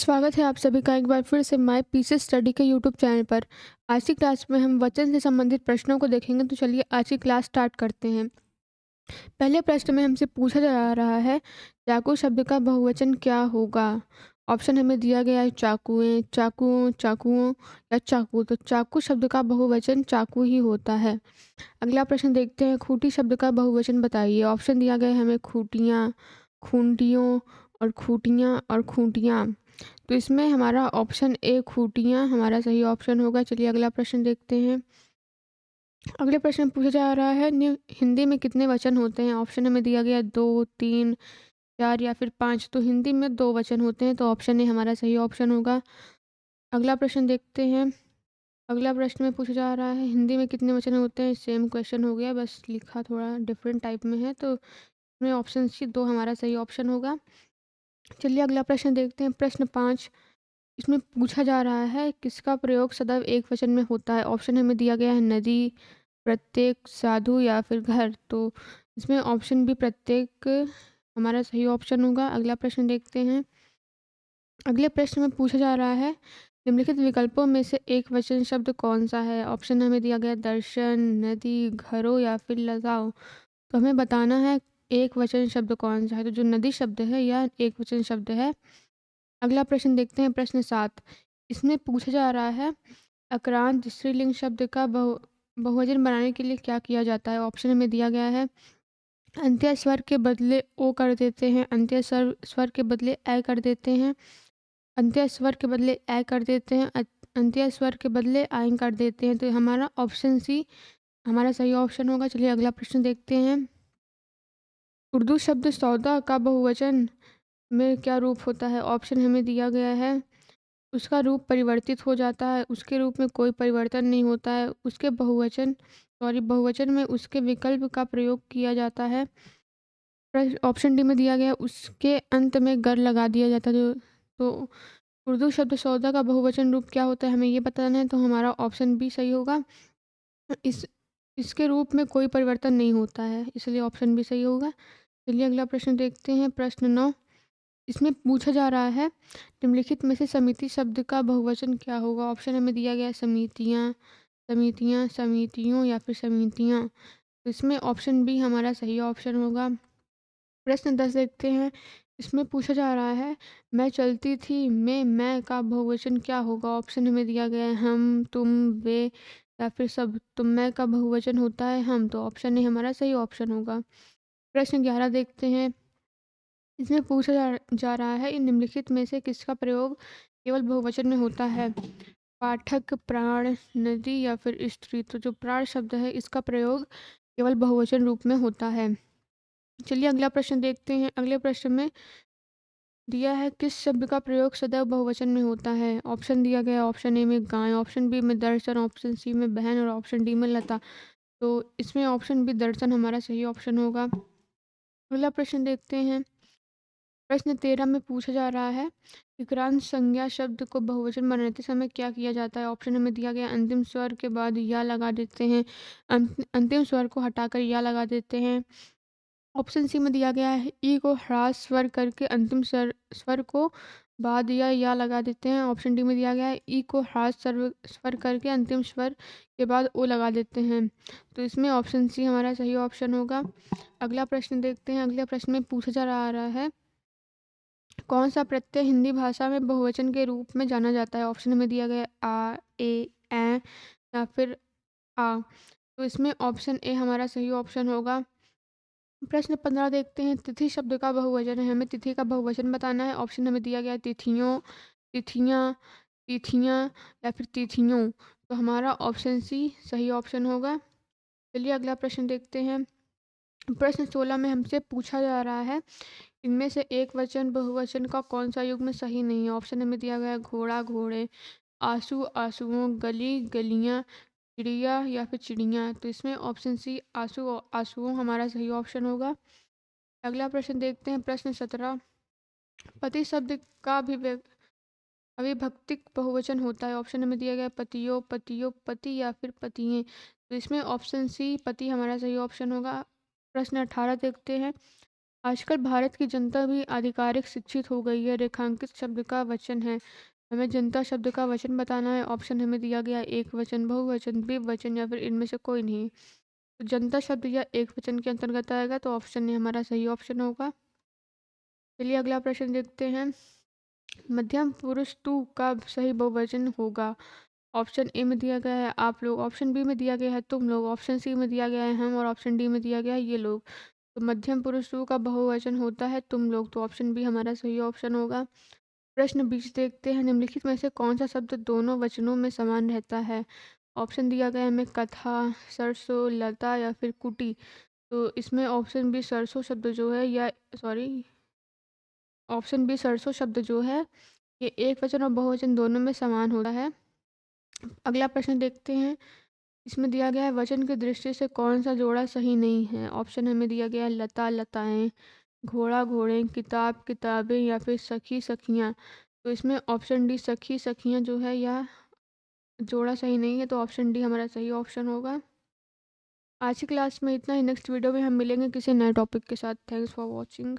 स्वागत है आप सभी का एक बार फिर से माय पीस स्टडी के यूट्यूब चैनल पर। आज की क्लास में हम वचन से संबंधित प्रश्नों को देखेंगे, तो चलिए आज की क्लास स्टार्ट करते हैं। पहले प्रश्न में हमसे पूछा जा रहा है, चाकू शब्द का बहुवचन क्या होगा। ऑप्शन हमें दिया गया है चाकुएं, चाकुओं, चाकुओं या चाकू। तो चाकू शब्द का बहुवचन चाकू ही होता है। अगला प्रश्न देखते हैं, खूंटी शब्द का बहुवचन बताइए। ऑप्शन दिया गया है हमें खूंटियाँ, खूंटियों और खूंटियाँ और खूंटियाँ। तो इसमें हमारा ऑप्शन ए खूंटियाँ हमारा सही ऑप्शन होगा। चलिए अगला प्रश्न देखते हैं। अगले प्रश्न में पूछा जा रहा है, हिंदी में कितने वचन होते हैं। ऑप्शन हमें दिया गया 2, 3, 4 या फिर 5। तो हिंदी में 2 वचन होते हैं, तो ऑप्शन ए हमारा सही ऑप्शन होगा। अगला प्रश्न देखते हैं। अगला प्रश्न में पूछा जा रहा है, हिंदी में कितने वचन होते हैं। सेम क्वेश्चन हो गया, बस लिखा थोड़ा डिफरेंट टाइप में है। तो इसमें ऑप्शन सी 2 हमारा सही ऑप्शन होगा। चलिए अगला प्रश्न देखते हैं। प्रश्न 5, इसमें पूछा जा रहा है, किसका प्रयोग सदैव एक वचन में होता है। ऑप्शन हमें दिया गया है नदी, प्रत्येक, साधु या फिर घर। तो इसमें ऑप्शन बी प्रत्येक हमारा सही ऑप्शन होगा। अगला प्रश्न देखते हैं। अगले प्रश्न में पूछा जा रहा है, निम्नलिखित विकल्पों में से एक वचन शब्द कौन सा है। ऑप्शन हमें दिया गया दर्शन, नदी, घरों या फिर लगाओ। तो हमें बताना है एक वचन शब्द कौन सा है। तो जो नदी शब्द है यह एक वचन शब्द है। अगला प्रश्न देखते हैं। प्रश्न 7, इसमें पूछा जा रहा है, अक्रांत स्त्रीलिंग शब्द का बहुवचन बनाने के लिए क्या किया जाता है। ऑप्शन में दिया गया है, अंत्य स्वर के बदले ओ कर देते हैं, अंत्य स्वर स्वर के बदले ए कर देते हैं, अंत्य स्वर के बदले ए कर देते हैं, अंत्य स्वर के बदले आइन कर देते हैं। तो हमारा ऑप्शन सी हमारा सही ऑप्शन होगा। चलिए अगला प्रश्न देखते हैं। उर्दू शब्द सौदा का बहुवचन में क्या रूप होता है। ऑप्शन हमें दिया गया है, उसका रूप परिवर्तित हो जाता है, उसके रूप में कोई परिवर्तन नहीं होता है, उसके बहुवचन में उसके विकल्प का प्रयोग किया जाता है। ऑप्शन डी में दिया गया, उसके अंत में गर लगा दिया जाता है। तो उर्दू शब्द सौदा का बहुवचन रूप क्या होता है, हमें ये बताना है। तो हमारा ऑप्शन बी सही होगा। इस इसके रूप में कोई परिवर्तन नहीं होता है, इसलिए ऑप्शन बी सही होगा। चलिए अगला प्रश्न देखते हैं। प्रश्न 9, इसमें पूछा जा रहा है, निम्नलिखित में से समिति शब्द का बहुवचन क्या होगा। ऑप्शन हमें दिया गया है समितियाँ, समितियाँ, समितियों या फिर समितियाँ। तो इसमें ऑप्शन बी हमारा सही ऑप्शन होगा। प्रश्न 10 देखते हैं। इसमें पूछा जा रहा है, मैं चलती थी में मैं का बहुवचन क्या होगा। ऑप्शन हमें दिया गया है हम, तुम, वे या फिर सब। तो मैं का बहुवचन होता है हम, तो ऑप्शन ए हमारा सही ऑप्शन होगा। प्रश्न 11 देखते हैं। इसमें पूछा जा रहा है, इन निम्नलिखित में से किसका प्रयोग केवल बहुवचन में होता है। पाठक, प्राण, नदी या फिर स्त्री। तो जो प्राण शब्द है इसका प्रयोग केवल बहुवचन रूप में होता है। चलिए अगला प्रश्न देखते हैं। अगले प्रश्न में दिया है, किस शब्द का प्रयोग सदैव बहुवचन में होता है। ऑप्शन दिया गया, ऑप्शन ए में गाय, ऑप्शन बी में दर्शन, ऑप्शन सी में बहन और ऑप्शन डी में लता। तो इसमें ऑप्शन बी दर्शन हमारा सही ऑप्शन होगा। अगला प्रश्न देखते हैं। प्रश्न 13 में पूछा जा रहा है, विक्रांत संज्ञा शब्द को बहुवचन बनाते समय क्या किया जाता है। ऑप्शन हमें दिया गया, अंतिम स्वर के बाद या लगा देते हैं, अंतिम स्वर को हटाकर या लगा देते हैं। ऑप्शन सी में दिया गया है, ई को ह्रास स्वर करके अंतिम स्वर स्वर को बाद या लगा देते हैं। ऑप्शन डी में दिया गया है, ई को ह्रास स्वर करके अंतिम स्वर के बाद ओ लगा देते हैं। तो इसमें ऑप्शन सी हमारा सही ऑप्शन होगा। अगला प्रश्न देखते हैं। अगले प्रश्न में पूछा जा रहा है, कौन सा प्रत्यय हिंदी भाषा में बहुवचन के रूप में जाना जाता है। ऑप्शन में दिया गया आ, ए, ऐ या फिर आ। तो इसमें ऑप्शन ए हमारा सही ऑप्शन होगा। प्रश्न 15 देखते हैं। तिथि शब्द का बहुवचन है, हमें तिथि का बहुवचन बताना है। ऑप्शन हमें दिया गया है तिथियों, तिथियाँ, तिथियाँ या फिर तिथियों। तो हमारा ऑप्शन सी सही ऑप्शन होगा। चलिए अगला प्रश्न देखते हैं। प्रश्न 16 में हमसे पूछा जा रहा है, इनमें से एक वचन बहुवचन का कौन सा युग्म सही नहीं है। ऑप्शन हमें दिया गया है घोड़ा, घोड़े, आंसू, आंसुओं, गली, गलियाँ, चिड़िया या फिर चिड़ियाँ। तो इसमें ऑप्शन सी आंसू, आंसुओं हमारा सही ऑप्शन होगा। अगला प्रश्न देखते हैं। प्रश्न 17, पति शब्द का भी अविभक्तिक बहुवचन होता है। ऑप्शन हमें दिया गया है पतियों, पतियों, पति या फिर पतियें। तो इसमें ऑप्शन सी पति हमारा सही ऑप्शन होगा। प्रश्न 18 देखते हैं। आजकल भारत की जनता भी आधिकारिक शिक्षित हो गई है। रेखांकित शब्द का वचन है। हमें जनता शब्द का वचन बताना है। ऑप्शन हमें दिया गया है एकवचन, बहुवचन, द्विवचन या फिर इनमें से कोई नहीं। तो जनता शब्द या एकवचन के अंतर्गत आएगा, तो ऑप्शन ए हमारा सही ऑप्शन होगा। चलिए अगला प्रश्न देखते हैं। मध्यम पुरुष तू का सही बहुवचन होगा। ऑप्शन ए में दिया गया है आप लोग, ऑप्शन बी में दिया गया है तुम लोग, ऑप्शन सी में दिया गया है हम और ऑप्शन डी में दिया गया है ये लोग। तो मध्यम पुरुष तू का बहुवचन होता है तुम लोग, तो ऑप्शन बी हमारा सही ऑप्शन होगा। प्रश्न 20 देखते हैं। निम्नलिखित में से कौन सा शब्द दोनों वचनों में समान रहता है? ऑप्शन दिया गया है हमें कथा, सरसों, लता या फिर कुटी। तो इसमें ऑप्शन बी सरसों शब्द जो है या सॉरी ऑप्शन बी सरसों शब्द जो है ये एक वचन और बहुवचन दोनों में समान होता है। अगला प्रश्न देखते हैं। इसमें दिया गया है वचन की दृष्टि से कौन सा जोड़ा सही नहीं है। ऑप्शन हमें दिया गया है लता लताएं, घोड़ा घोड़े, किताब किताबें या फिर सखी सखियाँ। तो इसमें ऑप्शन डी सखी सखियाँ जो है यह जोड़ा सही नहीं है, तो ऑप्शन डी हमारा सही ऑप्शन होगा। आज की क्लास में इतना ही। नेक्स्ट वीडियो में हम मिलेंगे किसी नए टॉपिक के साथ। Thanks for watching.